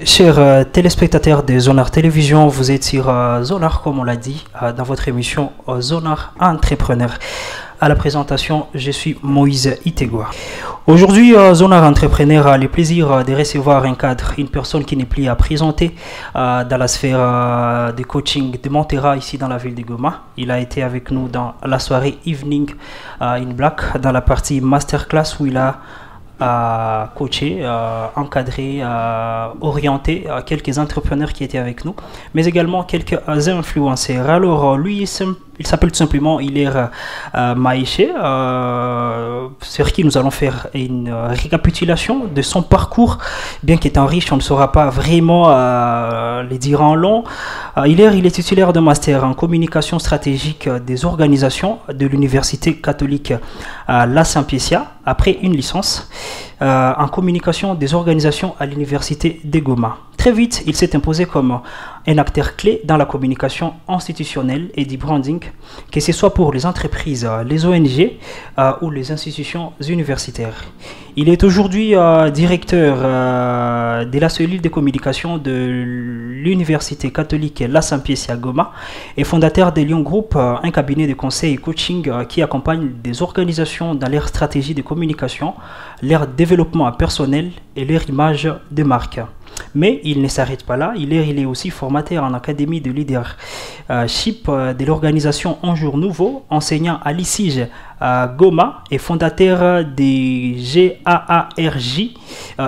Chers téléspectateurs de Zonar Télévision, vous êtes sur Zonar, comme on l'a dit, dans votre émission Zonar Entrepreneur. À la présentation, je suis Moïse Itegua. Aujourd'hui, Zonar Entrepreneur a le plaisir de recevoir un cadre, une personne qui n'est plus à présenter dans la sphère de coaching de Montera, ici dans la ville de Goma. Il a été avec nous dans la soirée Evening in Black, dans la partie Masterclass où il a coaché, encadré, orienté quelques entrepreneurs qui étaient avec nous, mais également quelques influenceurs. Alors, lui, il s'appelle tout simplement Hilaire Maïché, sur qui nous allons faire une récapitulation de son parcours. Bien qu'étant riche, on ne saura pas vraiment les dire en long. Hilaire, il est titulaire de master en communication stratégique des organisations de l'Université catholique La Saint-Piécia, après une licence en communication des organisations à l'Université de Goma. Très vite, il s'est imposé comme un acteur clé dans la communication institutionnelle et du branding, que ce soit pour les entreprises, les ONG ou les institutions universitaires. Il est aujourd'hui directeur de la cellule de communication de l'Université catholique La Saint-Piécia Goma et fondateur de Lyon Group, un cabinet de conseil et coaching qui accompagne des organisations dans leur stratégie de communication, leur développement personnel et leur image de marque. Mais il ne s'arrête pas là, il est aussi formateur en académie de leadership de l'organisation Un Jour Nouveau, enseignant à l'ICIGE à Goma et fondateur des GAARJ,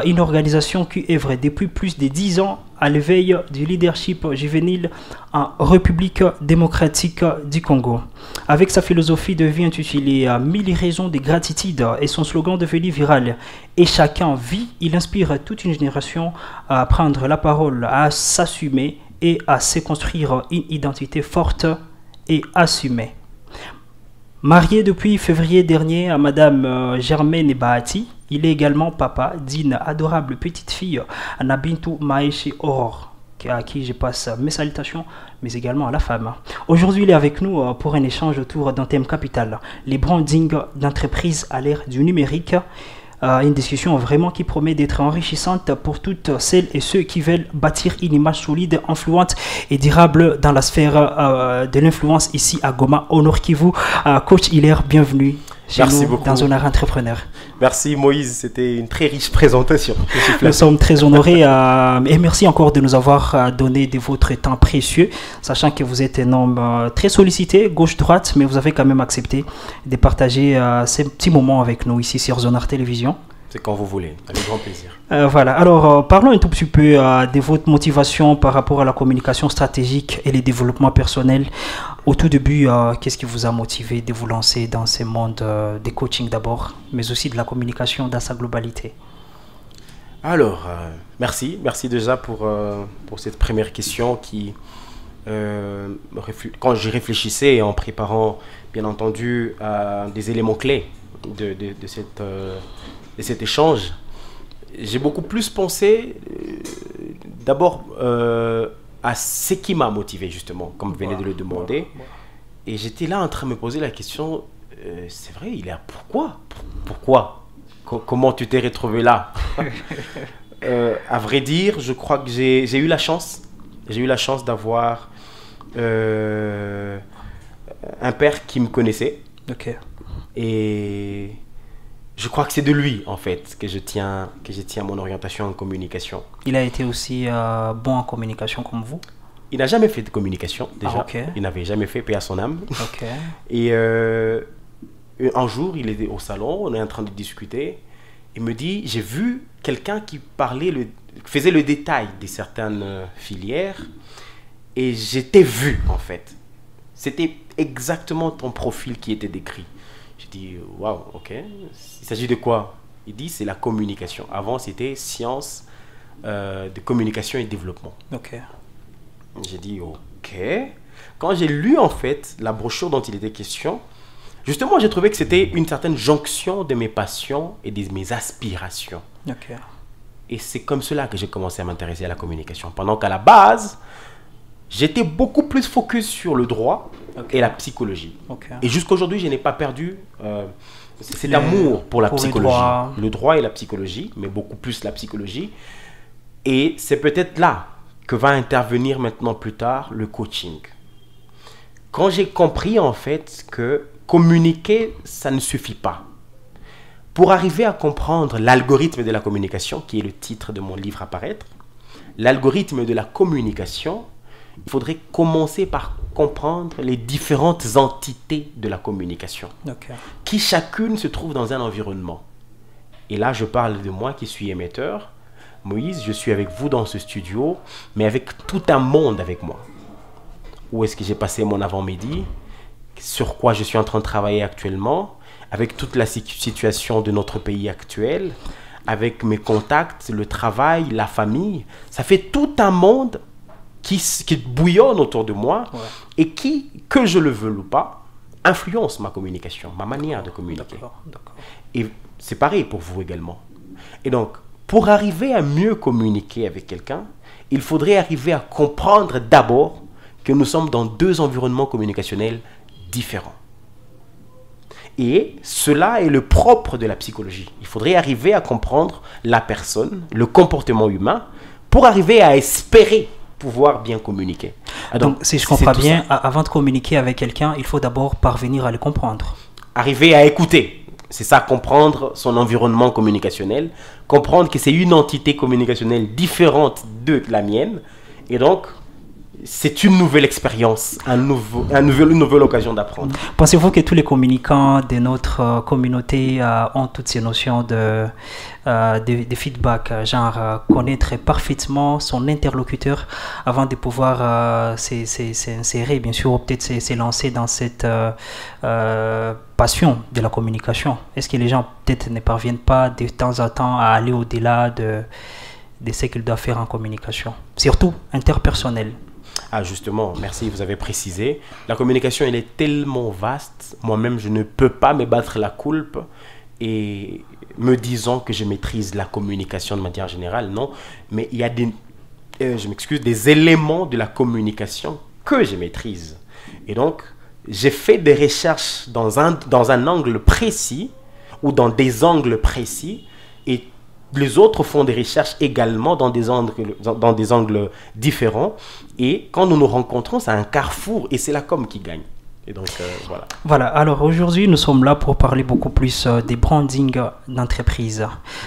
une organisation qui œuvre depuis plus de 10 ans à l'éveil du leadership juvénile en République démocratique du Congo. Avec sa philosophie de vie intitulée « 1000 raisons de gratitude » et son slogan devenu viral « Et chacun vit », il inspire toute une génération à prendre la parole, à s'assumer et à se construire une identité forte et assumée. Marié depuis février dernier à Madame Germaine Bahati, il est également papa d'une adorable petite fille, Nabintu Maïché Aurore, à qui je passe mes salutations, mais également à la femme. Aujourd'hui, il est avec nous pour un échange autour d'un thème capital, les brandings d'entreprises à l'ère du numérique. Une discussion vraiment qui promet d'être enrichissante pour toutes celles et ceux qui veulent bâtir une image solide, influente et durable dans la sphère de l'influence ici à Goma, au Nord Kivu. Coach Hilaire, bienvenue chez nous dans Zonar Entrepreneur. Merci Moïse, c'était une très riche présentation. Nous sommes très honorés et merci encore de nous avoir donné de votre temps précieux, sachant que vous êtes un homme très sollicité, gauche-droite, mais vous avez quand même accepté de partager ces petits moments avec nous ici sur Zonar Télévision. C'est quand vous voulez, avec grand plaisir. Voilà, alors parlons un tout petit peu de votre motivation par rapport à la communication stratégique et le développement personnel. Au tout début, qu'est-ce qui vous a motivé de vous lancer dans ce monde des coaching d'abord, mais aussi de la communication dans sa globalité? Alors, merci déjà pour cette première question qui, quand j'y réfléchissais en préparant, bien entendu, des éléments clés de cet échange, j'ai beaucoup plus pensé d'abord à ce qui m'a motivé justement, comme vous venez de le demander. Et j'étais là en train de me poser la question, c'est vrai, il est là, pourquoi comment tu t'es retrouvé là? À vrai dire, je crois que j'ai eu la chance d'avoir un père qui me connaissait. Ok. Et je crois que c'est de lui, en fait, que je tiens mon orientation en communication. Il a été aussi bon en communication comme vous? Il n'a jamais fait de communication, déjà. Ah, okay. Il n'avait jamais fait, paix à son âme. Okay. Et un jour, il était au salon, on est en train de discuter. Il me dit, j'ai vu quelqu'un qui faisait le détail de certaines filières. Et j'étais vu, en fait. C'était exactement ton profil qui était décrit. J'ai dit, waouh, ok. Il s'agit de quoi? Il dit, c'est la communication. Avant, c'était sciences de communication et développement. Ok. J'ai dit, ok. Quand j'ai lu, en fait, la brochure dont il était question, justement, j'ai trouvé que c'était une certaine jonction de mes passions et de mes aspirations. Ok. Et c'est comme cela que j'ai commencé à m'intéresser à la communication. Pendant qu'à la base, j'étais beaucoup plus focus sur le droit et la psychologie. Et jusqu'à aujourd'hui, je n'ai pas perdu cet amour pour la psychologie. Le droit et la psychologie, mais beaucoup plus la psychologie. Et c'est peut-être là que va intervenir maintenant plus tard le coaching. Quand j'ai compris en fait que communiquer, ça ne suffit pas. Pour arriver à comprendre l'algorithme de la communication, qui est le titre de mon livre à paraître, l'algorithme de la communication, il faudrait commencer par comprendre les différentes entités de la communication, qui chacune se trouve dans un environnement. Et là, je parle de moi qui suis émetteur. Moïse, je suis avec vous dans ce studio, mais avec tout un monde avec moi. Où est-ce que j'ai passé mon avant-midi? Sur quoi je suis en train de travailler actuellement? Avec toute la situation de notre pays actuel, avec mes contacts, le travail, la famille. Ça fait tout un monde qui bouillonne autour de moi et qui, que je le veuille ou pas, influence ma communication, ma manière de communiquer. Et c'est pareil pour vous également. Et donc, pour arriver à mieux communiquer avec quelqu'un, il faudrait arriver à comprendre d'abord que nous sommes dans deux environnements communicationnels différents. Et cela est le propre de la psychologie. Il faudrait arriver à comprendre la personne, le comportement humain, pour arriver à espérer pouvoir bien communiquer. Donc si je comprends bien, avant de communiquer avec quelqu'un, il faut d'abord parvenir à le comprendre. Arriver à écouter. C'est ça, comprendre son environnement communicationnel, comprendre que c'est une entité communicationnelle différente de la mienne, et donc c'est une nouvelle expérience, une nouvelle occasion d'apprendre. Pensez-vous que tous les communicants de notre communauté ont toutes ces notions de feedback, genre connaître parfaitement son interlocuteur avant de pouvoir s'insérer, bien sûr, ou peut-être s'élancer dans cette passion de la communication? Est-ce que les gens peut-être ne parviennent pas de temps en temps à aller au-delà de ce qu'ils doivent faire en communication, surtout interpersonnel? Ah justement, merci, vous avez précisé. La communication, elle est tellement vaste. Moi-même, je ne peux pas me battre la coulpe et me disant que je maîtrise la communication de manière générale, non. Mais il y a des éléments de la communication que je maîtrise. Et donc, j'ai fait des recherches dans un angle précis ou dans des angles précis, et les autres font des recherches également dans des angles différents. Et quand nous nous rencontrons, c'est un carrefour et c'est la com qui gagne. Et donc, voilà. Voilà, alors aujourd'hui, nous sommes là pour parler beaucoup plus des brandings d'entreprise.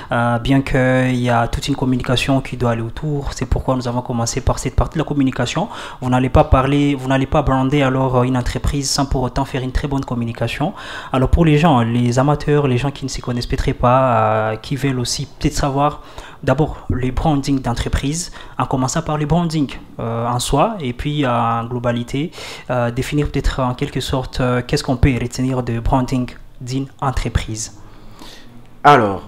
Bien qu'il y a toute une communication qui doit aller autour, c'est pourquoi nous avons commencé par cette partie de la communication. Vous n'allez pas brander alors une entreprise sans pour autant faire une très bonne communication. Alors pour les gens, les amateurs, les gens qui ne s'y connaissent peut-être pas, qui veulent aussi peut-être savoir d'abord les brandings d'entreprise, en commençant par les brandings en soi, et puis en globalité, définir peut-être en quelque sorte qu'est-ce qu'on peut retenir de branding d'une entreprise. Alors,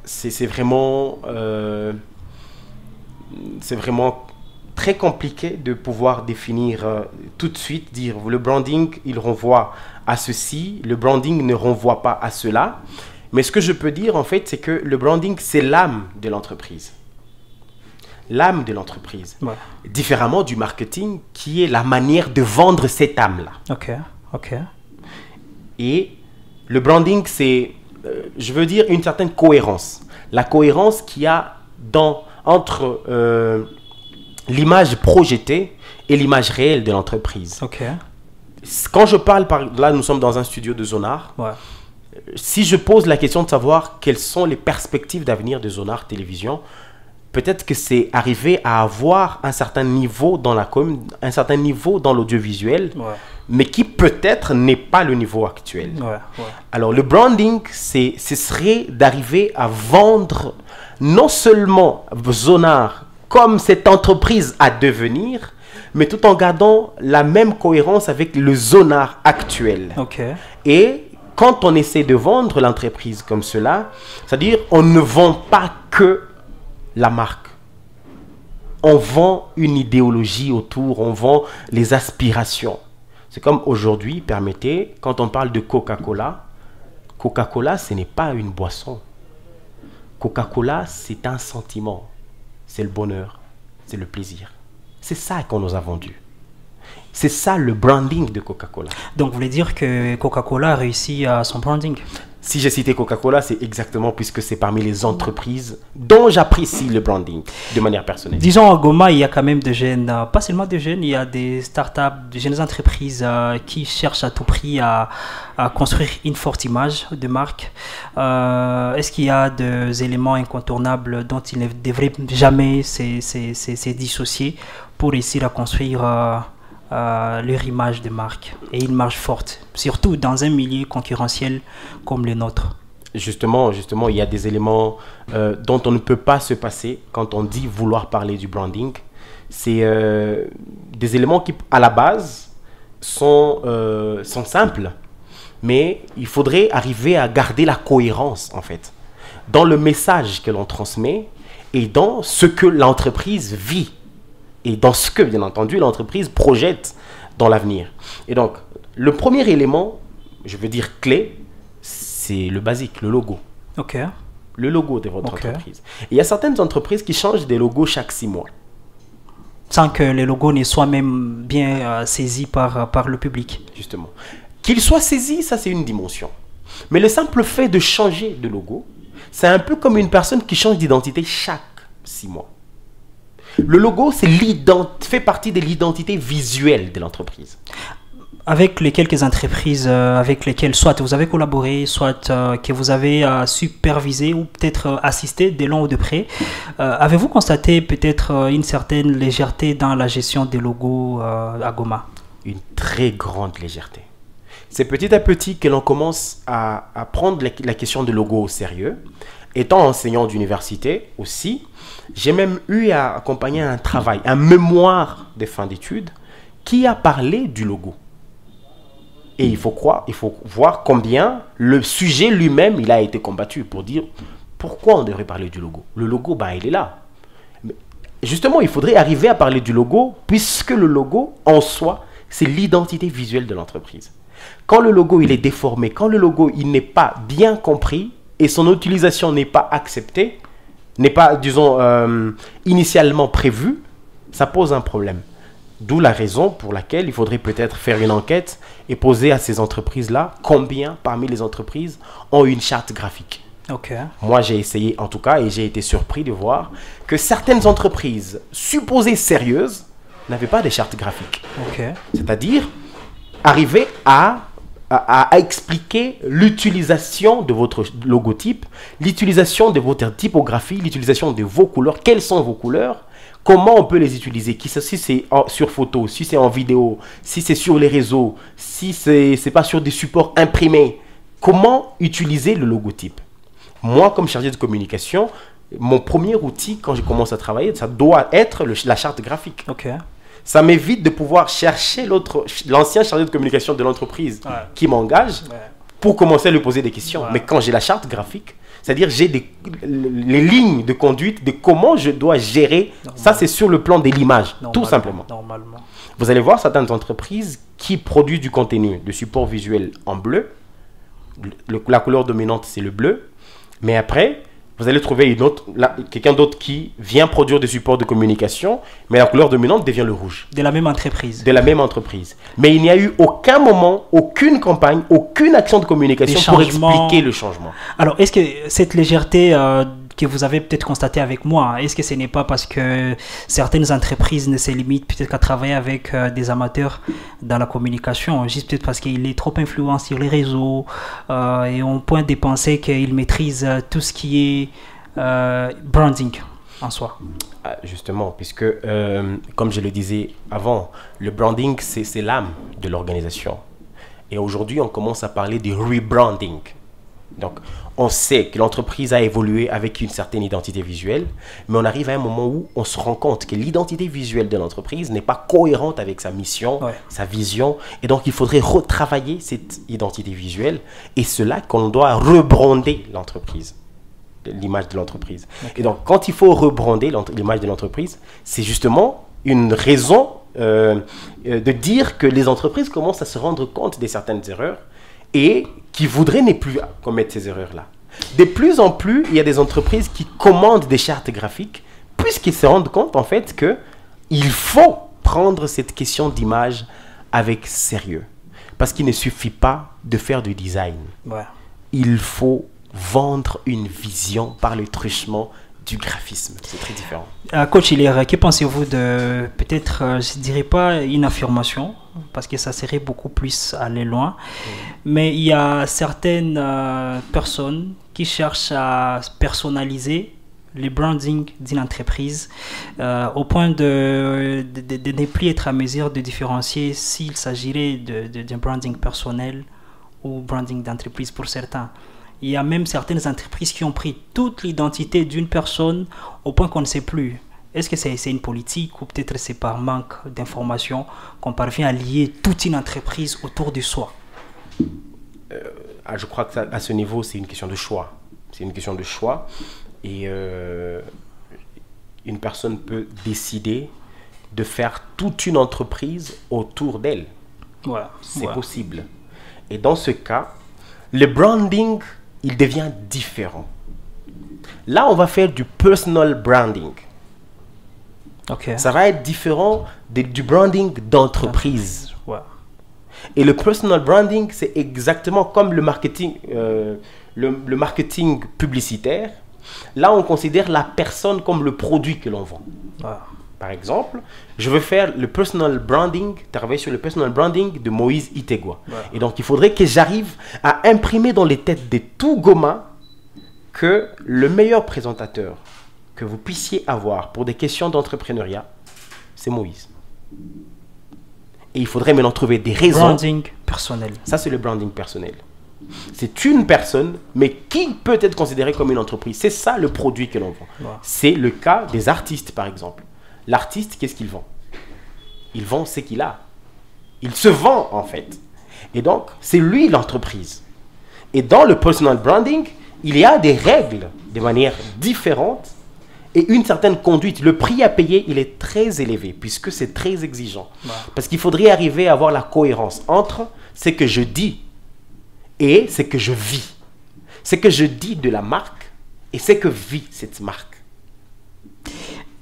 c'est vraiment très compliqué de pouvoir définir tout de suite, dire le branding, il renvoie à ceci, le branding ne renvoie pas à cela. Mais ce que je peux dire, en fait, c'est que le branding, c'est l'âme de l'entreprise. L'âme de l'entreprise. Ouais. Différemment du marketing, qui est la manière de vendre cette âme-là. Ok. Et le branding, c'est, je veux dire, une certaine cohérence. La cohérence qu'il y a entre l'image projetée et l'image réelle de l'entreprise. Ok. Quand je parle, là, nous sommes dans un studio de Zonar. Ouais. Si je pose la question de savoir quelles sont les perspectives d'avenir de Zonar Télévision, peut-être que c'est arriver à avoir un certain niveau dans la com, un certain niveau dans l'audiovisuel, mais qui peut-être n'est pas le niveau actuel. Alors le branding, ce serait d'arriver à vendre non seulement Zonar comme cette entreprise à devenir, mais tout en gardant la même cohérence avec le Zonar actuel. Et quand on essaie de vendre l'entreprise comme cela, c'est-à-dire on ne vend pas que la marque. On vend une idéologie autour, on vend les aspirations. C'est comme aujourd'hui, permettez, quand on parle de Coca-Cola, Coca-Cola, ce n'est pas une boisson. Coca-Cola, c'est un sentiment. C'est le bonheur, c'est le plaisir. C'est ça qu'on nous a vendu. C'est ça le branding de Coca-Cola. Donc, vous voulez dire que Coca-Cola a réussi à son branding? Si j'ai cité Coca-Cola, c'est exactement puisque c'est parmi les entreprises dont j'apprécie le branding de manière personnelle. Disons, à Goma, il y a quand même des jeunes, pas seulement des jeunes, il y a des startups, des jeunes entreprises qui cherchent à tout prix à construire une forte image de marque. Est-ce qu'il y a des éléments incontournables dont ils ne devraient jamais se dissocier pour réussir à construire leur image de marque et une marge forte, surtout dans un milieu concurrentiel comme le nôtre? Justement, il y a des éléments dont on ne peut pas se passer quand on dit vouloir parler du branding. C'est des éléments qui, à la base, sont simples, mais il faudrait arriver à garder la cohérence, en fait, dans le message que l'on transmet et dans ce que l'entreprise vit et dans ce que, bien entendu, l'entreprise projette dans l'avenir. Et donc, le premier élément, je veux dire clé, c'est le basique, le logo. Ok. Le logo de votre entreprise. Et il y a certaines entreprises qui changent des logos chaque 6 mois. Sans que les logos ne soient même bien saisis par le public. Justement. Qu'ils soient saisis, ça c'est une dimension. Mais le simple fait de changer de logo, c'est un peu comme une personne qui change d'identité chaque 6 mois. Le logo, fait partie de l'identité visuelle de l'entreprise. Avec les quelques entreprises avec lesquelles soit vous avez collaboré, soit que vous avez supervisé ou peut-être assisté de loin ou de près, avez-vous constaté peut-être une certaine légèreté dans la gestion des logos à Goma? Une très grande légèreté. C'est petit à petit que l'on commence à prendre la question de logo au sérieux. Étant enseignant d'université aussi, j'ai même eu à accompagner un travail, un mémoire de fin d'études qui a parlé du logo. Et il faut voir combien le sujet lui-même, il a été combattu pour dire pourquoi on devrait parler du logo. Le logo, il est là. Mais justement, il faudrait arriver à parler du logo puisque le logo, en soi, c'est l'identité visuelle de l'entreprise. Quand le logo, il est déformé, quand le logo, il n'est pas bien compris et son utilisation n'est pas acceptée, n'est pas, disons, initialement prévue, ça pose un problème. D'où la raison pour laquelle il faudrait peut-être faire une enquête et poser à ces entreprises-là combien parmi les entreprises ont une charte graphique. Okay. Moi, j'ai essayé en tout cas et j'ai été surpris de voir que certaines entreprises supposées sérieuses n'avaient pas de charte graphique. Okay. C'est-à-dire arriver à expliquer l'utilisation de votre logotype, l'utilisation de votre typographie, l'utilisation de vos couleurs, quelles sont vos couleurs, comment on peut les utiliser, si c'est sur photo, si c'est en vidéo, si c'est sur les réseaux, si c'est pas sur des supports imprimés, comment utiliser le logotype. Moi, comme chargé de communication, mon premier outil quand je commence à travailler, ça doit être la charte graphique. Okay. Ça m'évite de pouvoir chercher l'ancien chargé de communication de l'entreprise qui m'engage pour commencer à lui poser des questions. Mais quand j'ai la charte graphique, c'est-à-dire j'ai les lignes de conduite de comment je dois gérer, ça c'est sur le plan de l'image, tout simplement. Normalement. Vous allez voir certaines entreprises qui produisent du contenu, de support visuel en bleu. La couleur dominante c'est le bleu. Mais après, vous allez trouver quelqu'un d'autre qui vient produire des supports de communication, mais la couleur dominante devient le rouge. De la même entreprise. De la même entreprise. Mais il n'y a eu aucun moment, aucune campagne, aucune action de communication pour expliquer le changement. Alors, est-ce que cette légèreté que vous avez peut-être constatée avec moi, est-ce que ce n'est pas parce que certaines entreprises ne se limitent peut-être qu'à travailler avec des amateurs dans la communication, juste peut-être parce qu'il est trop influent sur les réseaux et on pointe des pensées qu'il maîtrise tout ce qui est branding en soi? Justement, puisque comme je le disais avant, le branding c'est l'âme de l'organisation. Et aujourd'hui, on commence à parler de rebranding. Donc, on sait que l'entreprise a évolué avec une certaine identité visuelle, mais on arrive à un moment où on se rend compte que l'identité visuelle de l'entreprise n'est pas cohérente avec sa mission, sa vision, et donc il faudrait retravailler cette identité visuelle, et cela qu'on doit rebrander l'entreprise, l'image de l'entreprise. Okay. Et donc, quand il faut rebrander l'image de l'entreprise, c'est justement une raison de dire que les entreprises commencent à se rendre compte de certaines erreurs, et qui voudraient ne plus commettre ces erreurs-là. De plus en plus, il y a des entreprises qui commandent des chartes graphiques puisqu'ils se rendent compte en fait qu'il faut prendre cette question d'image avec sérieux. Parce qu'il ne suffit pas de faire du design. il faut vendre une vision par le truchement du graphisme. C'est très différent. Coach Hilaire, que pensez-vous de, peut-être, je ne dirais pas une affirmation, parce que ça serait beaucoup plus aller loin, mais il y a certaines personnes qui cherchent à personnaliser le branding d'une entreprise au point de ne plus être à mesure de différencier s'il s'agirait d'un branding personnel ou branding d'entreprise pour certains. Il y a même certaines entreprises qui ont pris toute l'identité d'une personne au point qu'on ne sait plus. Est-ce que c'est une politique ou peut-être c'est par manque d'informations qu'on parvient à lier toute une entreprise autour de soi? Je crois qu'à ce niveau, c'est une question de choix. C'est une question de choix. Et une personne peut décider de faire toute une entreprise autour d'elle. Ouais, c'est possible. Et dans ce cas, le branding, il devient différent. Là, on va faire du personal branding. Okay. Ça va être différent du branding d'entreprise. Ouais. Et le personal branding, c'est exactement comme le marketing, le marketing publicitaire. Là, on considère la personne comme le produit que l'on vend. Ouais. Par exemple, je veux faire le personal branding, travailler sur le personal branding de Moïse Itegua. Ouais. Et donc, il faudrait que j'arrive à imprimer dans les têtes des Tougoma que le meilleur présentateur que vous puissiez avoir pour des questions d'entrepreneuriat, c'est Moïse. Et il faudrait maintenant trouver des raisons. Branding personnel. Ça, c'est le branding personnel. C'est une personne, mais qui peut être considérée comme une entreprise. C'est ça le produit que l'on vend. Ouais. C'est le cas des artistes, par exemple. L'artiste, qu'est-ce qu'il vend? Il vend ce qu'il a. Il se vend, en fait. Et donc, c'est lui l'entreprise. Et dans le personal branding, il y a des règles de manière différente et une certaine conduite. Le prix à payer, il est très élevé puisque c'est très exigeant. Ouais. Parce qu'il faudrait arriver à avoir la cohérence entre ce que je dis et ce que je vis. Ce que je dis de la marque et ce que vit cette marque.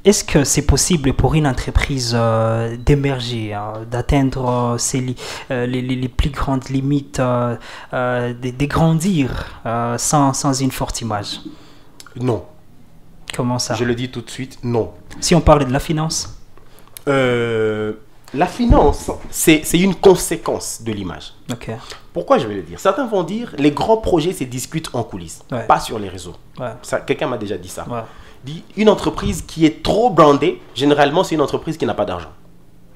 Est-ce que c'est possible pour une entreprise d'émerger, d'atteindre les plus grandes limites, de grandir sans une forte image? Non. Comment ça? Je le dis tout de suite, non. Si on parle de la finance? La finance, c'est une conséquence de l'image. Okay. Pourquoi je vais le dire? Certains vont dire les grands projets se discutent en coulisses, ouais. Pas sur les réseaux. Ouais. Quelqu'un m'a déjà dit ça. Ouais. Dit, une entreprise qui est trop brandée, généralement, c'est une entreprise qui n'a pas d'argent.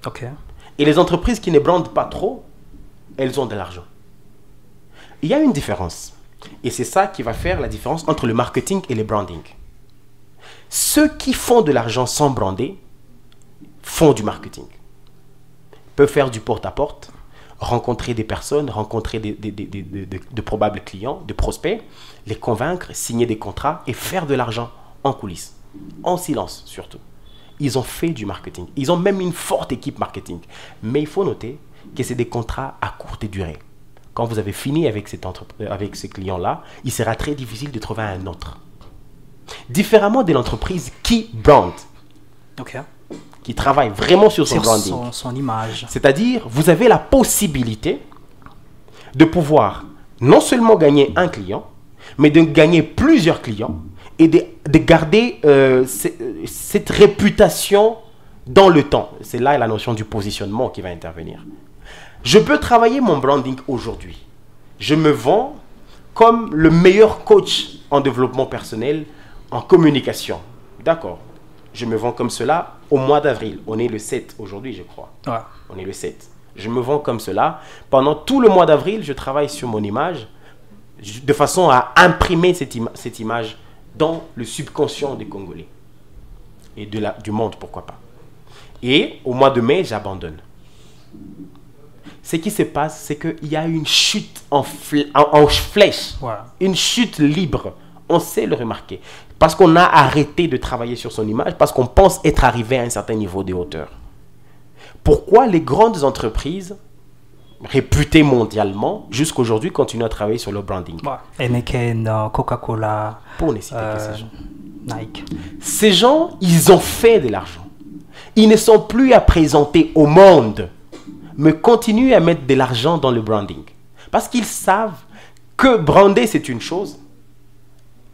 Okay. Et les entreprises qui ne brandent pas trop, elles ont de l'argent. Il y a une différence. Et c'est ça qui va faire la différence entre le marketing et le branding. Ceux qui font de l'argent sans brander font du marketing. Peuvent faire du porte-à-porte, rencontrer des personnes, rencontrer de probables clients, de prospects, les convaincre, signer des contrats et faire de l'argent en coulisses, en silence surtout. Ils ont fait du marketing. Ils ont même une forte équipe marketing. Mais il faut noter que c'est des contrats à courte durée. Quand vous avez fini avec ce client-là, il sera très difficile de trouver un autre. Différemment de l'entreprise qui brand, okay. Qui travaille vraiment sur son branding. Son image. C'est-à-dire, vous avez la possibilité de pouvoir non seulement gagner un client, mais de gagner plusieurs clients et de garder cette réputation dans le temps. C'est là la notion du positionnement qui va intervenir. Je peux travailler mon branding aujourd'hui. Je me vends comme le meilleur coach en développement personnel, en communication. D'accord. Je me vends comme cela au mois d'avril. On est le 7 aujourd'hui, je crois. Ouais. On est le 7. Je me vends comme cela. Pendant tout le mois d'avril, je travaille sur mon image de façon à imprimer cette image dans le subconscient des Congolais et du monde, pourquoi pas. Et au mois de mai, j'abandonne. Ce qui se passe, c'est qu'il y a une chute en flèche, ouais. Une chute libre. On sait le remarquer. Parce qu'on a arrêté de travailler sur son image, parce qu'on pense être arrivé à un certain niveau de hauteur. Pourquoi les grandes entreprises réputées mondialement, jusqu'aujourd'hui, continuent à travailler sur le branding? Ouais. Heineken, Coca-Cola, pour ne citer que ces gens. Nike. Ces gens, ils ont fait de l'argent. Ils ne sont plus à présenter au monde, mais continuent à mettre de l'argent dans le branding. Parce qu'ils savent Que brander, c'est une chose.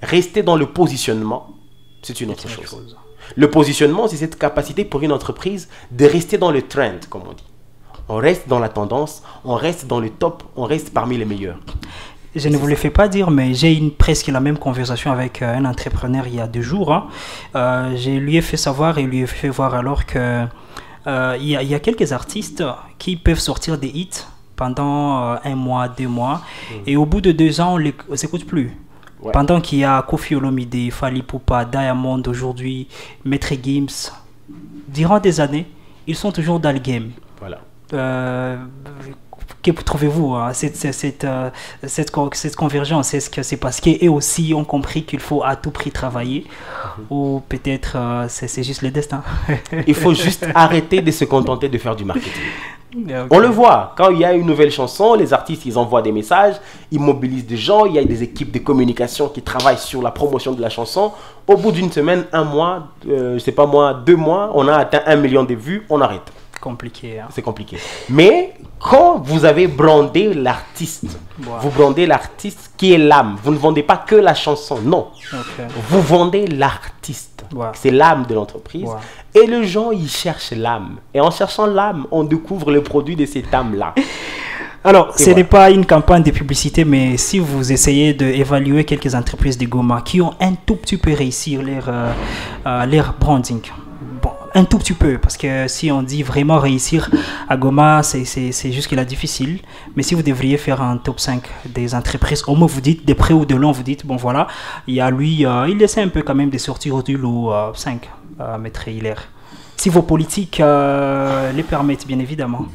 Rester dans le positionnement, c'est une autre chose. Le positionnement, c'est cette capacité pour une entreprise de rester dans le trend, comme on dit. On reste dans la tendance, on reste dans le top, on reste parmi les meilleurs. Je ne vous le fais pas dire, mais j'ai eu presque la même conversation avec un entrepreneur il y a 2 jours. Hein. Je lui ai fait savoir et lui ai fait voir alors que il y a quelques artistes qui peuvent sortir des hits pendant 1 mois, 2 mois, et au bout de 2 ans, on ne s'écoute plus. Ouais. Pendant qu'il y a Koffi Olomide, Fally Ipupa, Diamond aujourd'hui, Maître Gims, durant des années, ils sont toujours dans le game. Voilà. Que trouvez-vous hein, cette convergence? Est-ce que c'est parce qu'eux aussi ont compris qu'il faut à tout prix travailler ou peut-être c'est juste le destin? Il faut juste arrêter de se contenter de faire du marketing. Okay. On le voit, quand il y a une nouvelle chanson, les artistes ils envoient des messages, ils mobilisent des gens, il y a des équipes de communication qui travaillent sur la promotion de la chanson. Au bout d'une semaine, 1 mois, je sais pas moi, 2 mois, on a atteint 1 million de vues, on arrête. Compliqué. Hein. C'est compliqué. Mais quand vous avez brandé l'artiste, vous brandez l'artiste qui est l'âme. Vous ne vendez pas que la chanson, non. Okay. Vous vendez l'artiste. C'est l'âme de l'entreprise. Et les gens, ils cherchent l'âme. Et en cherchant l'âme, on découvre le produit de cette âme-là. Alors, ce n'est pas une campagne de publicité, mais si vous essayez d'évaluer quelques entreprises de Goma qui ont un tout petit peu réussi leur branding, un tout petit peu, parce que si on dit vraiment réussir à Goma, c'est juste qu'il est difficile. Mais si vous devriez faire un top 5 des entreprises, au moins vous dites, de près ou de loin, vous dites, bon voilà, il y a lui, il essaie un peu quand même de sortir du lot 5, Maître Hilaire. Si vos politiques les permettent, bien évidemment.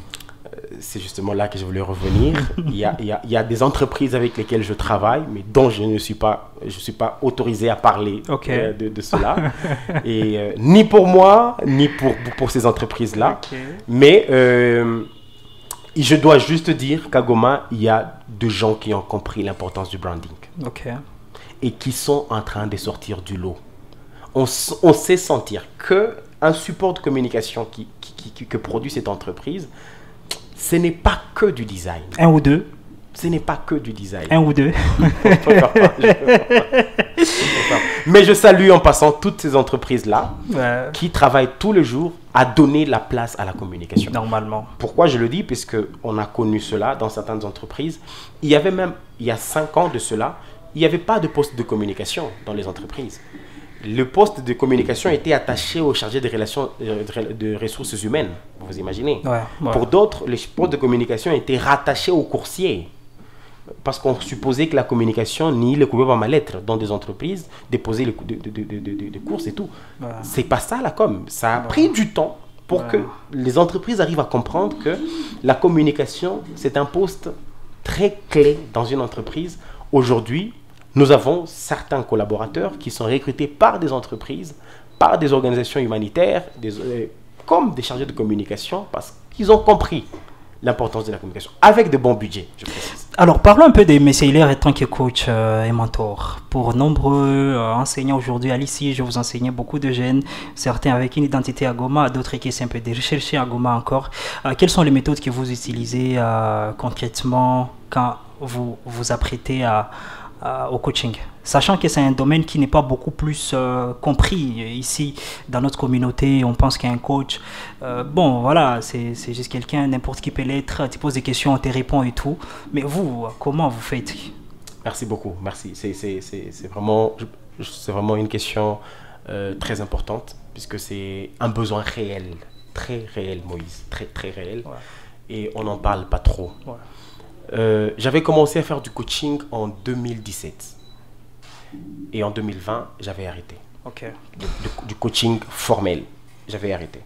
C'est justement là que je voulais revenir. Il y a des entreprises avec lesquelles je travaille, mais dont je ne suis pas autorisé à parler de cela. Et ni pour moi, ni pour ces entreprises-là. Okay. Mais je dois juste dire qu'à Goma, il y a des gens qui ont compris l'importance du branding. Okay. Et qui sont en train de sortir du lot. On sait sentir qu'un support de communication que produit cette entreprise, ce n'est pas que du design. 1 ou 2. Ce n'est pas que du design. 1 ou 2. Mais je salue en passant toutes ces entreprises-là qui travaillent tous les jours à donner la place à la communication. Normalement. Pourquoi je le dis? Parce qu'on a connu cela dans certaines entreprises. Il y avait même, il y a 5 ans de cela, il n'y avait pas de poste de communication dans les entreprises. Le poste de communication était attaché au chargé des relations de ressources humaines, vous imaginez. Pour d'autres, les postes de communication étaient rattachés aux coursiers. Parce qu'on supposait que la communication ni le couvert par ma lettre dans des entreprises, déposer des courses et tout. C'est pas ça la com. Ça a pris du temps pour que les entreprises arrivent à comprendre que la communication, c'est un poste très clé dans une entreprise. Aujourd'hui, nous avons certains collaborateurs qui sont recrutés par des entreprises, par des organisations humanitaires, comme des chargés de communication, parce qu'ils ont compris l'importance de la communication, avec de bons budgets, je précise. Alors, parlons un peu de M. Hilaire en tant que coach et mentor. Pour nombreux enseignants aujourd'hui à l'ICI, je vous enseignais beaucoup de jeunes, certains avec une identité à Goma, d'autres qui essaient un peu de rechercher à Goma encore. Quelles sont les méthodes que vous utilisez concrètement quand vous vous apprêtez au coaching, sachant que c'est un domaine qui n'est pas beaucoup plus compris ici dans notre communauté. On pense qu'un coach, bon voilà, c'est juste quelqu'un, n'importe qui peut l'être, tu poses des questions, on te répond et tout. Mais vous, comment vous faites? Merci beaucoup, merci. C'est vraiment une question très importante, puisque c'est un besoin réel, très réel, Moïse, très très réel, et on n'en parle pas trop. J'avais commencé à faire du coaching en 2017 et en 2020 j'avais arrêté. Du coaching formel, j'avais arrêté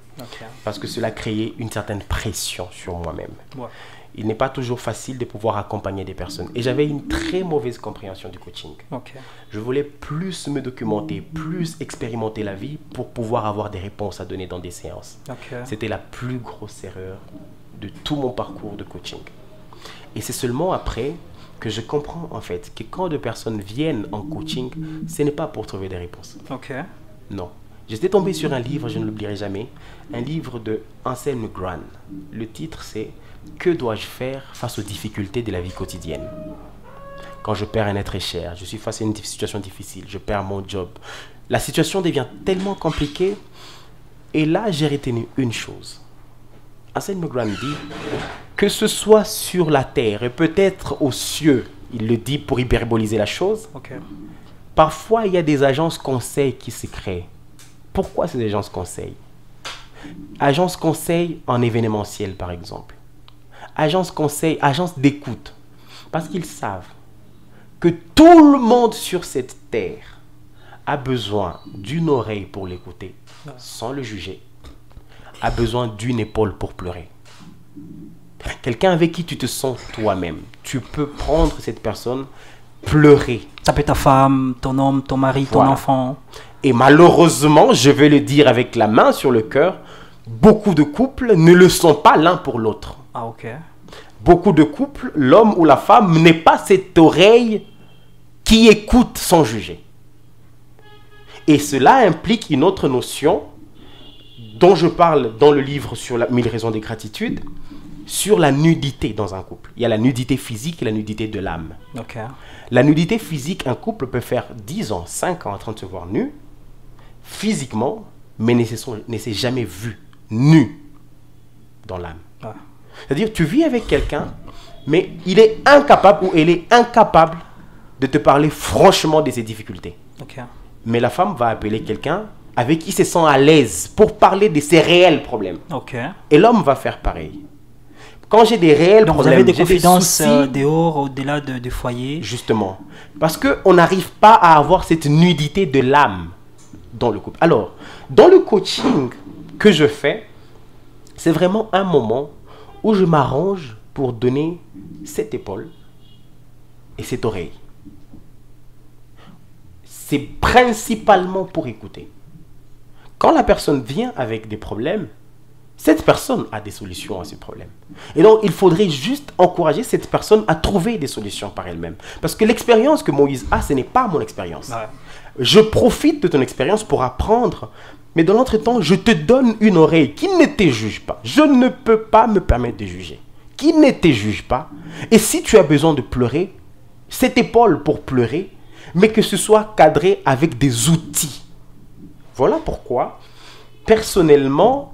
parce que cela créait une certaine pression sur moi-même. Il n'est pas toujours facile de pouvoir accompagner des personnes et j'avais une très mauvaise compréhension du coaching. Je voulais plus me documenter, plus expérimenter la vie pour pouvoir avoir des réponses à donner dans des séances. C'était la plus grosse erreur de tout mon parcours de coaching. Et c'est seulement après que je comprends en fait que quand deux personnes viennent en coaching, ce n'est pas pour trouver des réponses. Non. J'étais tombé sur un livre, je ne l'oublierai jamais, un livre de Anselm Grant. Le titre c'est « Que dois-je faire face aux difficultés de la vie quotidienne ?» quand je perds un être cher, je suis face à une situation difficile, je perds mon job. La situation devient tellement compliquée. Et là, j'ai retenu une chose. Anselme Grant dit que ce soit sur la terre et peut-être aux cieux, il le dit pour hyperboliser la chose. Okay. Parfois, il y a des agences conseils qui se créent. Pourquoi ces agences conseils? Agences conseils en événementiel, par exemple. Agences conseils, agences d'écoute. Parce qu'ils savent que tout le monde sur cette terre a besoin d'une oreille pour l'écouter, sans le juger, a besoin d'une épaule pour pleurer. Quelqu'un avec qui tu te sens toi-même, tu peux prendre cette personne, pleurer. Ça peut être ta femme, ton homme, ton mari, ton enfant. Et malheureusement, je vais le dire avec la main sur le cœur, beaucoup de couples ne le sont pas l'un pour l'autre. Ah, ok. Beaucoup de couples, l'homme ou la femme n'est pas cette oreille qui écoute sans juger. Et cela implique une autre notion dont je parle dans le livre sur la 1000 raisons de gratitude, sur la nudité dans un couple. Il y a la nudité physique et la nudité de l'âme. Okay. La nudité physique, un couple peut faire 10 ans, 5 ans en train de se voir nu, physiquement, mais ne s'est jamais vu nu dans l'âme. Ouais. C'est-à-dire, tu vis avec quelqu'un, mais il est incapable ou elle est incapable de te parler franchement de ses difficultés. Okay. Mais la femme va appeler quelqu'un avec qui se sent à l'aise pour parler de ses réels problèmes. Okay. Et l'homme va faire pareil. Quand j'ai des réels problèmes, vous avez des confidences dehors, au-delà du foyer. Justement. Parce qu'on n'arrive pas à avoir cette nudité de l'âme dans le couple. Alors, dans le coaching que je fais, c'est vraiment un moment où je m'arrange pour donner cette épaule et cette oreille. C'est principalement pour écouter. Quand la personne vient avec des problèmes, cette personne a des solutions à ces problèmes. Et donc, il faudrait juste encourager cette personne à trouver des solutions par elle-même. Parce que l'expérience que Moïse a, ce n'est pas mon expérience. Ouais. Je profite de ton expérience pour apprendre, mais dans l'entretemps, je te donne une oreille qui ne te juge pas. Je ne peux pas me permettre de juger. Qui ne te juge pas. Et si tu as besoin de pleurer, cette épaule pour pleurer, mais que ce soit cadré avec des outils. Voilà pourquoi, personnellement,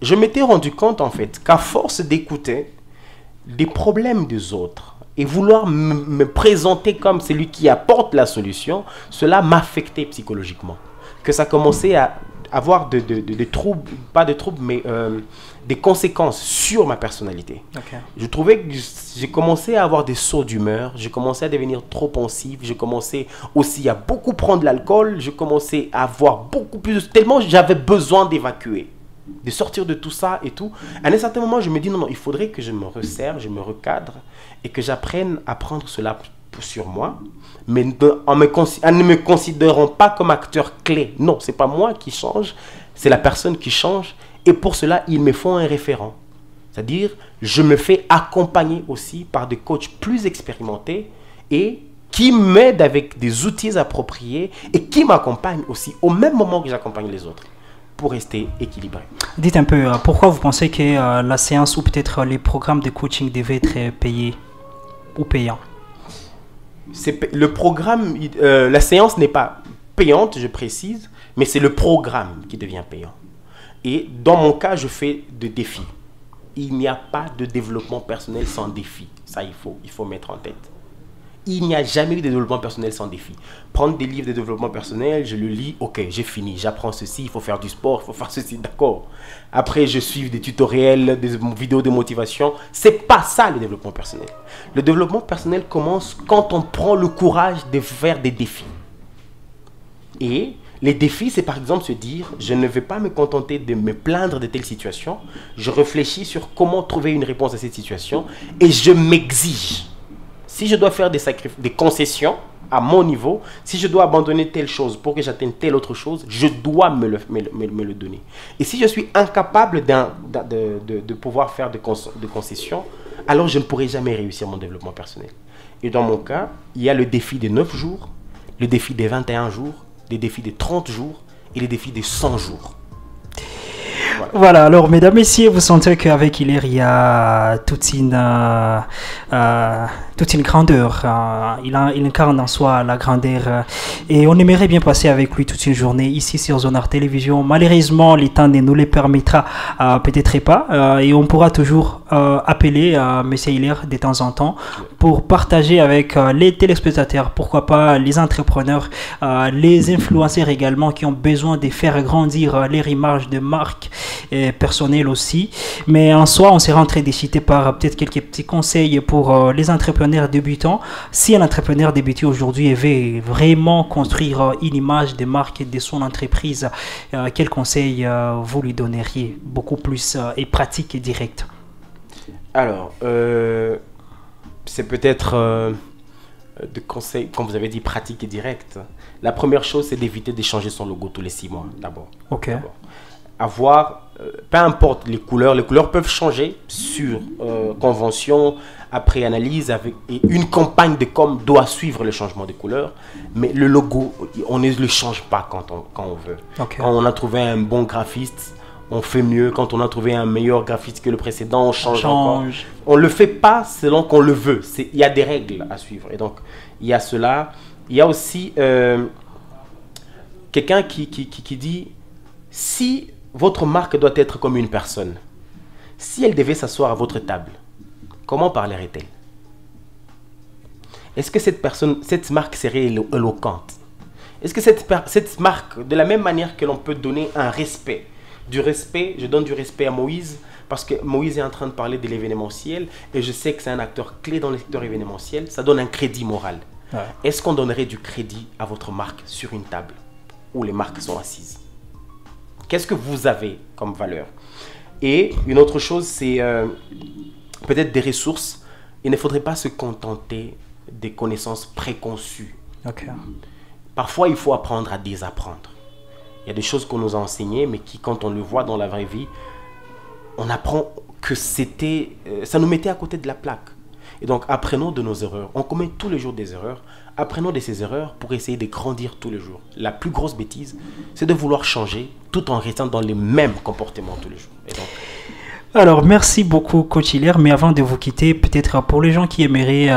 je m'étais rendu compte en fait qu'à force d'écouter les problèmes des autres et vouloir me présenter comme celui qui apporte la solution, cela m'affectait psychologiquement. Que ça commençait à avoir des troubles, pas de troubles, mais des conséquences sur ma personnalité. Okay. Je trouvais que j'ai commencé à avoir des sauts d'humeur, je commençais à devenir trop pensif, je commençais aussi à beaucoup prendre l'alcool, je commençais à avoir beaucoup plus, tellement j'avais besoin d'évacuer, de sortir de tout ça et tout. À un certain moment, je me dis non, il faudrait que je me resserre, je me recadre et que j'apprenne à prendre cela sur moi, mais en ne me considérant pas comme acteur clé. Non, c'est pas moi qui change, c'est la personne qui change. Et pour cela, il me faut un référent. C'est-à-dire, je me fais accompagner aussi par des coachs plus expérimentés et qui m'aident avec des outils appropriés et qui m'accompagnent aussi au même moment que j'accompagne les autres pour rester équilibré. Dites un peu, pourquoi vous pensez que la séance ou peut-être les programmes de coaching devaient être payés ou payants? Le programme, la séance n'est pas payante, je précise, mais c'est le programme qui devient payant. Et dans mon cas, je fais des défis. Il n'y a pas de développement personnel sans défi. Ça, il faut mettre en tête. Il n'y a jamais eu de développement personnel sans défi. Prendre des livres de développement personnel, je le lis, ok, j'ai fini, j'apprends ceci, il faut faire du sport, il faut faire ceci, d'accord. Après, je suis des tutoriels, des vidéos de motivation. C'est pas ça le développement personnel. Le développement personnel commence quand on prend le courage de faire des défis. Et les défis, c'est par exemple se dire, je ne vais pas me contenter de me plaindre de telle situation. Je réfléchis sur comment trouver une réponse à cette situation et je m'exige. Si je dois faire des concessions à mon niveau, si je dois abandonner telle chose pour que j'atteigne telle autre chose, je dois me le donner. Et si je suis incapable de pouvoir faire de concessions, alors je ne pourrai jamais réussir mon développement personnel. Et dans mon cas, il y a le défi des 9 jours, le défi des 21 jours, les défis des 30 jours et les défis des 100 jours. Voilà, alors mesdames, messieurs, vous sentez qu'avec Hilaire, il y a toute une toute une grandeur. Il incarne en soi la grandeur et on aimerait bien passer avec lui toute une journée ici sur Zonar Télévision. Malheureusement, le temps ne nous le permettra peut-être pas et on pourra toujours appeler M. Hilaire de temps en temps pour partager avec les téléspectateurs, pourquoi pas les entrepreneurs, les influenceurs également qui ont besoin de faire grandir leur image de marque personnelle aussi. Mais en soi, on sera en train de citer par peut-être quelques petits conseils pour les entrepreneurs débutants. Si un entrepreneur débuté aujourd'hui veut vraiment construire une image de marque de son entreprise, quels conseils vous lui donneriez beaucoup plus et pratique et direct? Alors, c'est peut-être de conseils, comme vous avez dit, pratique et direct. La première chose, c'est d'éviter d'échanger son logo tous les 6 mois, d'abord. Ok. Avoir, peu importe les couleurs peuvent changer sur convention, après analyse, et une campagne de com doit suivre le changement des couleurs, mais le logo, on ne le change pas quand on veut. Okay. Quand on a trouvé un bon graphiste, on fait mieux. Quand on a trouvé un meilleur graphiste que le précédent, on change encore. On ne le fait pas selon qu'on le veut. Il y a des règles à suivre. Et donc, il y a cela. Il y a aussi quelqu'un qui dit, si votre marque doit être comme une personne, si elle devait s'asseoir à votre table, comment parlerait-elle? Est-ce que cette marque serait éloquente? Est-ce que cette marque, de la même manière que l'on peut donner un respect, du respect, je donne du respect à Moïse, parce que Moïse est en train de parler de l'événementiel, et je sais que c'est un acteur clé dans le secteur événementiel, ça donne un crédit moral. Ouais. Est-ce qu'on donnerait du crédit à votre marque sur une table où les marques sont assises? Qu'est-ce que vous avez comme valeur? Et une autre chose, c'est peut-être des ressources. Il ne faudrait pas se contenter des connaissances préconçues. Okay. Parfois, il faut apprendre à désapprendre. Il y a des choses qu'on nous a enseignées, mais qui, quand on le voit dans la vraie vie, on apprend que ça nous mettait à côté de la plaque. Et donc, apprenons de nos erreurs. On commet tous les jours des erreurs. Apprenons de ces erreurs pour essayer de grandir tous les jours. La plus grosse bêtise, c'est de vouloir changer tout en restant dans les mêmes comportements tous les jours. Et donc, alors, merci beaucoup, Coach Hilaire. Mais avant de vous quitter, peut-être pour les gens qui aimeraient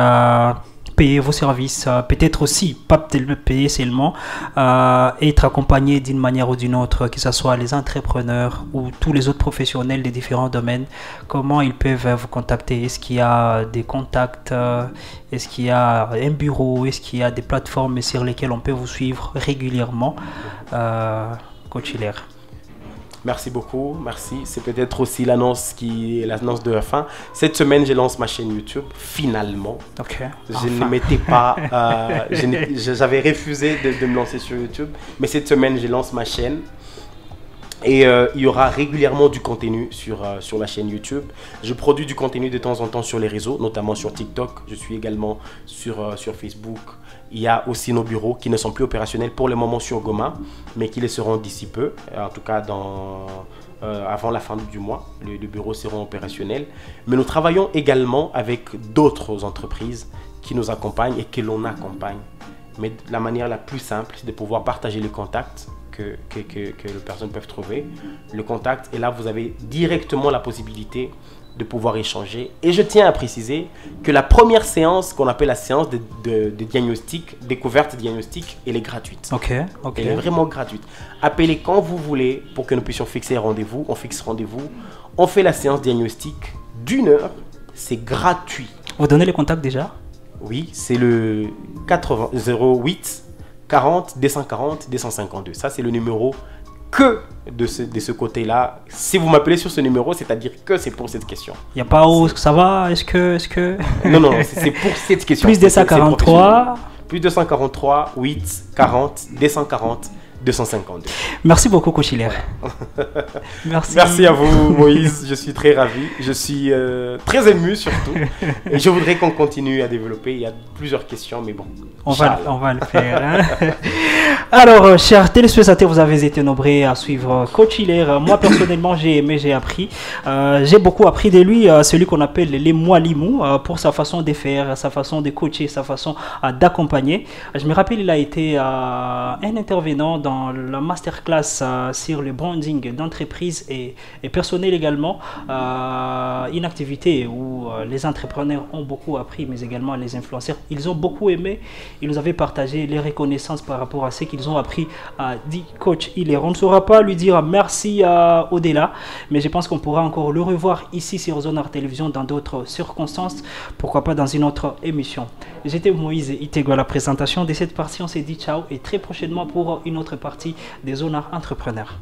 payer vos services, peut-être aussi, pas payer seulement, être accompagné d'une manière ou d'une autre, que ce soit les entrepreneurs ou tous les autres professionnels des différents domaines, comment ils peuvent vous contacter? Est-ce qu'il y a des contacts? Est-ce qu'il y a un bureau? Est-ce qu'il y a des plateformes sur lesquelles on peut vous suivre régulièrement? Coach Hilaire. Merci beaucoup, merci. C'est peut-être aussi l'annonce de la fin. Cette semaine, je lance ma chaîne YouTube, finalement. Okay. Je ne m'étais pas... j'avais refusé de me lancer sur YouTube, mais cette semaine, je lance ma chaîne. Et il y aura régulièrement du contenu sur la chaîne YouTube. Je produis du contenu de temps en temps sur les réseaux, notamment sur TikTok. Je suis également sur Facebook. Il y a aussi nos bureaux qui ne sont plus opérationnels pour le moment sur Goma, mais qui le seront d'ici peu. En tout cas, avant la fin du mois, les bureaux seront opérationnels. Mais nous travaillons également avec d'autres entreprises qui nous accompagnent et que l'on accompagne. Mais la manière la plus simple, c'est de pouvoir partager les contacts que les personnes peuvent trouver. Le contact, et là, vous avez directement la possibilité de pouvoir échanger. Et je tiens à préciser que la première séance, qu'on appelle la séance de diagnostic, découverte diagnostic, elle est gratuite. Ok. Elle est vraiment gratuite. Appelez quand vous voulez pour que nous puissions fixer rendez-vous. On fixe rendez-vous. On fait la séance diagnostic d'1 heure. C'est gratuit. Vous donnez les contacts déjà? Oui, c'est le 08 40 240 252. Ça, c'est le numéro que de ce côté-là. Si vous m'appelez sur ce numéro, c'est-à-dire que c'est pour cette question. Il n'y a pas où ça va? Est-ce que... Non, c'est pour cette question. Plus 243. Plus 243, 8, 40, 240, 252. Merci beaucoup, Coach Hilaire. Merci. Merci à vous, Moïse. Je suis très ravi. Je suis très ému surtout. Et je voudrais qu'on continue à développer. Il y a plusieurs questions, mais bon. On va le faire. Hein. Alors, chers téléspectateurs, vous avez été nombreux à suivre Coach Hilaire. Moi, personnellement, j'ai aimé, j'ai appris. J'ai beaucoup appris de lui, celui qu'on appelle les Moualimou, pour sa façon de faire, sa façon de coacher, sa façon d'accompagner. Je me rappelle, il a été un intervenant dans dans la masterclass sur le branding d'entreprise et personnel également, une activité où les entrepreneurs ont beaucoup appris, mais également les influenceurs. Ils ont beaucoup aimé. Ils nous avaient partagé les reconnaissances par rapport à ce qu'ils ont appris. Dit coach Hilaire. On ne saura pas lui dire merci au-delà, mais je pense qu'on pourra encore le revoir ici sur Zone Art Télévision dans d'autres circonstances, pourquoi pas dans une autre émission. J'étais Moïse Itego à la présentation de cette partie. On s'est dit ciao et très prochainement pour une autre partie des Zone Art Entrepreneurs.